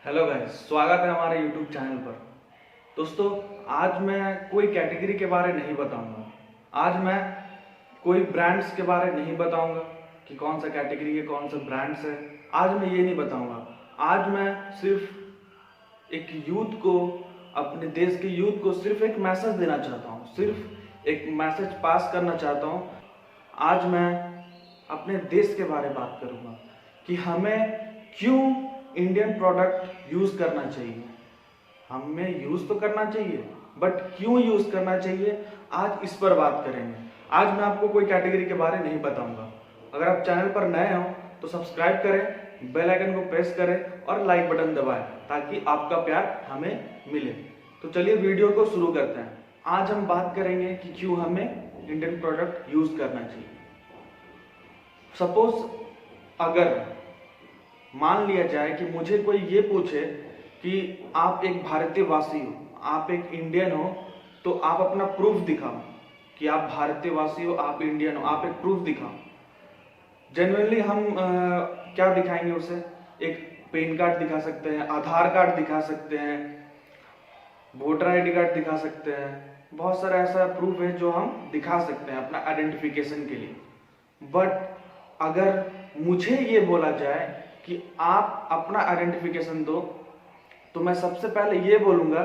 Hello guys, स्वागत है हमारे यूट्यूब चैनल पर। दोस्तों, आज मैं कोई कैटेगरी के बारे नहीं बताऊंगा। आज मैं कोई ब्रांड्स के बारे नहीं बताऊंगा कि कौन सा कैटेगरी है, कौन सा ब्रांड्स है। आज मैं ये नहीं बताऊंगा। आज मैं सिर्फ एक यूथ को, अपने देश के यूथ को सिर्फ एक मैसेज देना चाहता हूँ, सिर्फ एक मैसेज पास करना चाहता हूँ। आज मैं अपने देश के बारे में बात करूँगा कि हमें क्यों इंडियन प्रोडक्ट यूज़ करना चाहिए। हमें यूज़ तो करना चाहिए, बट क्यों यूज़ करना चाहिए, आज इस पर बात करेंगे। आज मैं आपको कोई कैटेगरी के बारे नहीं बताऊंगा। अगर आप चैनल पर नए हो तो सब्सक्राइब करें, बेल आइकन को प्रेस करें और लाइक बटन दबाएं ताकि आपका प्यार हमें मिले। तो चलिए वीडियो को शुरू करते हैं। आज हम बात करेंगे कि क्यों हमें इंडियन प्रोडक्ट यूज़ करना चाहिए। सपोज अगर मान लिया जाए कि मुझे कोई ये पूछे कि आप एक भारतीय वासी हो, आप एक इंडियन हो, तो आप अपना प्रूफ दिखाओ कि आप भारतीय वासी हो, आप इंडियन हो, आप एक प्रूफ दिखाओ। जनरली हम क्या दिखाएंगे उसे? एक पैन कार्ड दिखा सकते हैं, आधार कार्ड दिखा सकते हैं, वोटर आईडी कार्ड दिखा सकते हैं। बहुत सारा ऐसा प्रूफ है जो हम दिखा सकते हैं अपना आइडेंटिफिकेशन के लिए। बट अगर मुझे ये बोला जाए कि आप अपना आइडेंटिफिकेशन दो, तो मैं सबसे पहले ये बोलूँगा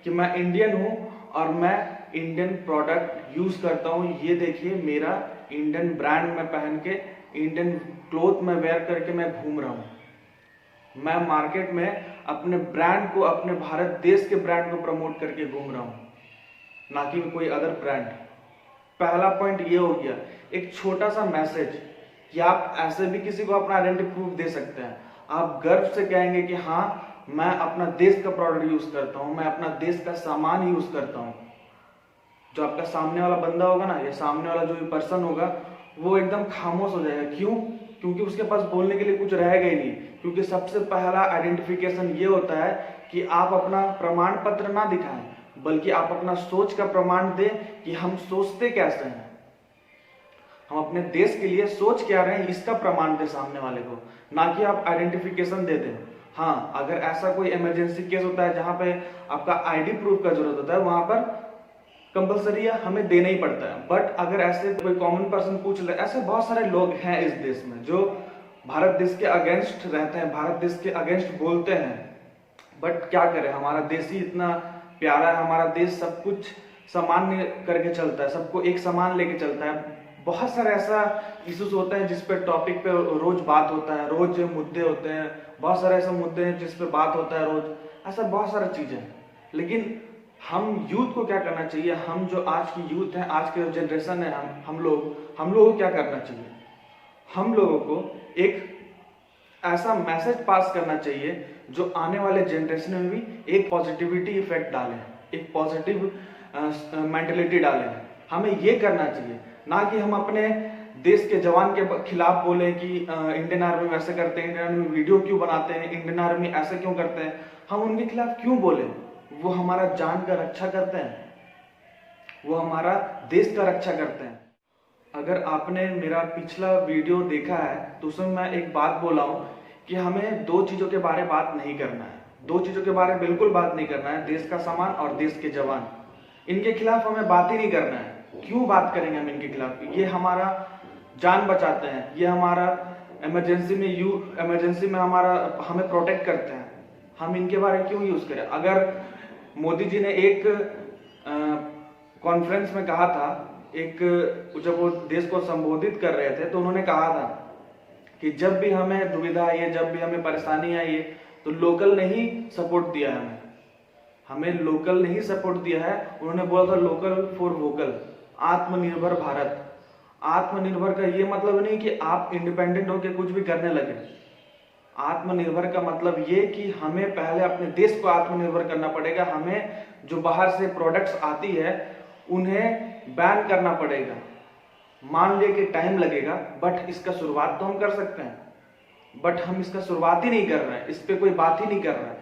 कि मैं इंडियन हूँ और मैं इंडियन प्रोडक्ट यूज़ करता हूँ। ये देखिए, मेरा इंडियन ब्रांड में पहन के, इंडियन क्लोथ में वेयर करके मैं घूम रहा हूँ। मैं मार्केट में अपने ब्रांड को, अपने भारत देश के ब्रांड को प्रमोट करके घूम रहा हूँ, ना कि कोई अदर ब्रांड। पहला पॉइंट ये हो गया। एक छोटा सा मैसेज कि आप ऐसे भी किसी को अपना आइडेंटिटी प्रूफ दे सकते हैं। आप गर्व से कहेंगे कि हाँ, मैं अपना देश का प्रोडक्ट यूज करता हूँ, मैं अपना देश का सामान यूज करता हूँ। जो आपका सामने वाला बंदा होगा ना, या सामने वाला जो भी पर्सन होगा, वो एकदम खामोश हो जाएगा। क्यों? क्योंकि उसके पास बोलने के लिए कुछ रहेगा ही नहीं। क्योंकि सबसे पहला आइडेंटिफिकेशन ये होता है कि आप अपना प्रमाण पत्र ना दिखाएं, बल्कि आप अपना सोच का प्रमाण दें कि हम सोचते कैसे हैं, हम अपने देश के लिए सोच क्या रहे हैं, इसका प्रमाण दे सामने वाले को, ना कि आप आइडेंटिफिकेशन दे दें। हाँ, अगर ऐसा कोई इमरजेंसी केस होता है जहां पे आपका आईडी प्रूफ का जरूरत होता है, वहां पर कंपलसरी हमें देना ही पड़ता है। बट अगर ऐसे कोई कॉमन पर्सन पूछ ले, ऐसे बहुत सारे लोग हैं इस देश में जो भारत देश के अगेंस्ट रहते हैं, भारत देश के अगेंस्ट बोलते हैं। बट क्या करें, हमारा देश ही इतना प्यारा है, हमारा देश सब कुछ सामान्य करके चलता है, सबको एक समान लेके चलता है। बहुत सारे ऐसा इश्यूज होते हैं जिस पे टॉपिक पे रोज बात होता है, रोज मुद्दे होते हैं। बहुत सारे ऐसे मुद्दे हैं जिस पे बात होता है रोज, ऐसा बहुत सारी चीजें हैं। लेकिन हम यूथ को क्या करना चाहिए? हम जो आज की यूथ है, आज के जो जनरेशन है, हम लोगों को क्या करना चाहिए? हम लोगों को एक ऐसा मैसेज पास करना चाहिए जो आने वाले जनरेशन में भी एक पॉजिटिविटी इफेक्ट डाले, एक पॉजिटिव मेंटेलिटी डाले। हमें ये करना चाहिए, ना कि हम अपने देश के जवान के खिलाफ बोले कि इंडियन आर्मी वैसे करते हैं, इंडियन आर्मी वीडियो क्यों बनाते हैं, इंडियन आर्मी ऐसे क्यों करते हैं। हम उनके खिलाफ क्यों बोले? वो हमारा जान का रक्षा करते हैं, वो हमारा देश का रक्षा करते हैं। अगर आपने मेरा पिछला वीडियो देखा है तो उसमें मैं एक बात बोला हूं कि हमें दो चीजों के बारे में बात नहीं करना है। दो चीजों के बारे में बिल्कुल बात नहीं करना है, देश का सामान और देश के जवान। इनके खिलाफ हमें बात ही नहीं करना है। क्यों बात करेंगे हम इनके खिलाफ? ये हमारा जान बचाते हैं, ये हमारा इमरजेंसी में हमें प्रोटेक्ट करते हैं। हम इनके बारे में क्यों यूज करें? अगर मोदी जी ने एक कॉन्फ्रेंस में कहा था, जब वो देश को संबोधित कर रहे थे, तो उन्होंने कहा था कि जब भी हमें दुविधा आई है, जब भी हमें परेशानी आई है, तो लोकल ने ही सपोर्ट दिया है। हमें लोकल ने ही सपोर्ट दिया है। उन्होंने बोला था लोकल फॉर वोकल, आत्मनिर्भर भारत। आत्मनिर्भर का ये मतलब नहीं कि आप इंडिपेंडेंट होकर कुछ भी करने लगे। आत्मनिर्भर का मतलब ये कि हमें पहले अपने देश को आत्मनिर्भर करना पड़ेगा। हमें जो बाहर से प्रोडक्ट्स आती है उन्हें बैन करना पड़ेगा। मान लिया कि टाइम लगेगा, बट इसका शुरुआत तो हम कर सकते हैं। बट हम इसका शुरुआत ही नहीं कर रहे हैं, इस पे कोई बात ही नहीं कर रहा है।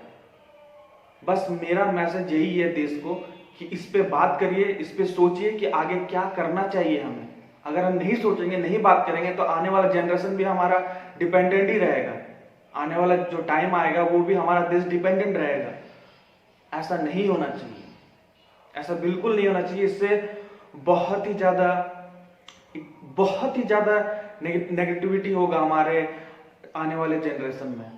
बस मेरा मैसेज यही है देश को कि इस पे बात करिए, इस पे सोचिए कि आगे क्या करना चाहिए हमें। अगर हम नहीं सोचेंगे, नहीं बात करेंगे, तो आने वाला जनरेशन भी हमारा डिपेंडेंट ही रहेगा। आने वाला जो टाइम आएगा वो भी हमारा देश डिपेंडेंट रहेगा। ऐसा नहीं होना चाहिए, ऐसा बिल्कुल नहीं होना चाहिए। इससे बहुत ही ज्यादा नेगेटिविटी होगा हमारे आने वाले जनरेशन में,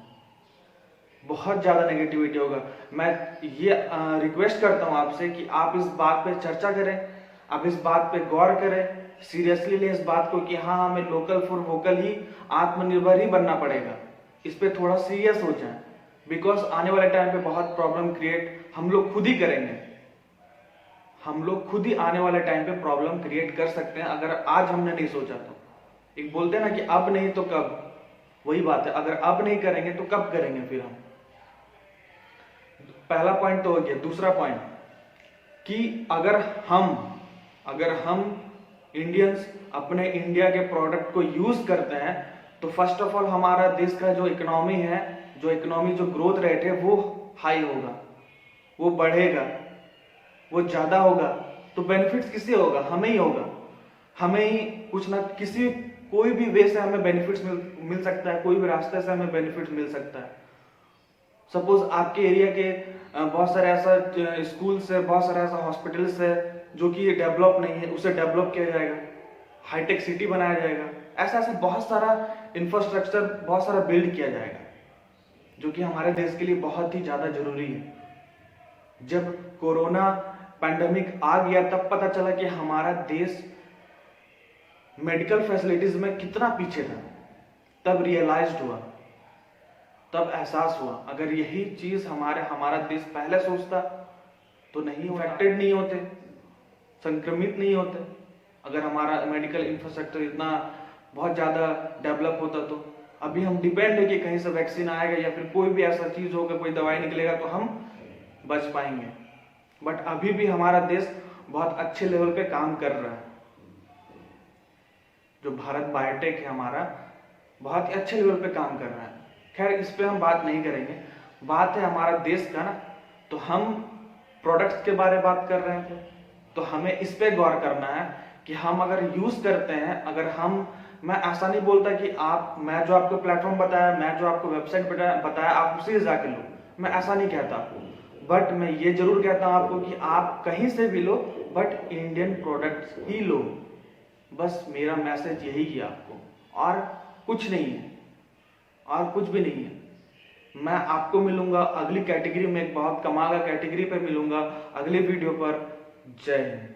बहुत ज्यादा नेगेटिविटी होगा। मैं ये रिक्वेस्ट करता हूं आपसे कि आप इस बात पे चर्चा करें, आप इस बात पे गौर करें, सीरियसली लें इस बात को कि हाँ, हमें लोकल फॉर वोकल ही, आत्मनिर्भर ही बनना पड़ेगा। इस पे थोड़ा सीरियस हो जाए, बिकॉज आने वाले टाइम पे बहुत प्रॉब्लम क्रिएट हम लोग खुद ही करेंगे। हम लोग खुद ही आने वाले टाइम पे प्रॉब्लम क्रिएट कर सकते हैं अगर आज हमने नहीं सोचा तो। एक बोलते हैं ना कि अब नहीं तो कब, वही बात है। अगर अब नहीं करेंगे तो कब करेंगे फिर हम। पहला पॉइंट तो हो गया। दूसरा पॉइंट कि अगर हम इंडियंस अपने इंडिया के प्रोडक्ट को यूज करते हैं तो फर्स्ट ऑफ ऑल हमारा देश का जो इकोनॉमी है, जो ग्रोथ रेट है वो हाई होगा, वो बढ़ेगा, वो ज्यादा होगा। तो बेनिफिट्स किससे होगा? हमें ही होगा। हमें ही कुछ ना कोई भी वे से हमें बेनिफिट्स मिल सकता है, कोई भी रास्ते से हमें बेनिफिट्स मिल सकता है। सपोज आपके एरिया के बहुत सारे ऐसा स्कूल से, बहुत सारे ऐसा हॉस्पिटल से जो कि डेवलप नहीं है, उसे डेवलप किया जाएगा, हाईटेक सिटी बनाया जाएगा। ऐसा बहुत सारा इंफ्रास्ट्रक्चर, बहुत सारा बिल्ड किया जाएगा जो कि हमारे देश के लिए बहुत ही ज्यादा जरूरी है। जब कोरोना पैंडेमिक आ गया तब पता चला कि हमारा देश मेडिकल फैसिलिटीज में कितना पीछे था। तब रियलाइज्ड हुआ, तब एहसास हुआ, अगर यही चीज हमारा देश पहले सोचता तो नहीं इन्फेक्टेड नहीं होते, संक्रमित नहीं होते। अगर हमारा मेडिकल इंफ्रास्ट्रक्चर इतना बहुत ज्यादा डेवलप होता तो अभी हम डिपेंड है कि कहीं से वैक्सीन आएगा या फिर कोई भी ऐसा चीज होगा, कोई दवाई निकलेगा तो हम बच पाएंगे। बट अभी भी हमारा देश बहुत अच्छे लेवल पे काम कर रहा है। जो भारत बायोटेक है हमारा, बहुत ही अच्छे लेवल पे काम कर रहा है। खैर, इस पे हम बात नहीं करेंगे। बात है हमारा देश का ना, तो हम प्रोडक्ट्स के बारे में बात कर रहे थे, तो हमें इस पे गौर करना है कि हम अगर यूज करते हैं, मैं ऐसा नहीं बोलता कि मैं जो आपको प्लेटफॉर्म बताया, मैं जो आपको वेबसाइट बताया आप उसी से जाके लो, मैं ऐसा नहीं कहता आपको। बट मैं ये जरूर कहता हूं आपको कि आप कहीं से भी लो, बट इंडियन प्रोडक्ट्स ही लो। बस मेरा मैसेज यही है आपको, और कुछ नहीं है, और कुछ भी नहीं है। मैं आपको मिलूंगा अगली कैटेगरी में, एक बहुत कमाल का कैटेगरी पे मिलूंगा अगली वीडियो पर। जय हिंद।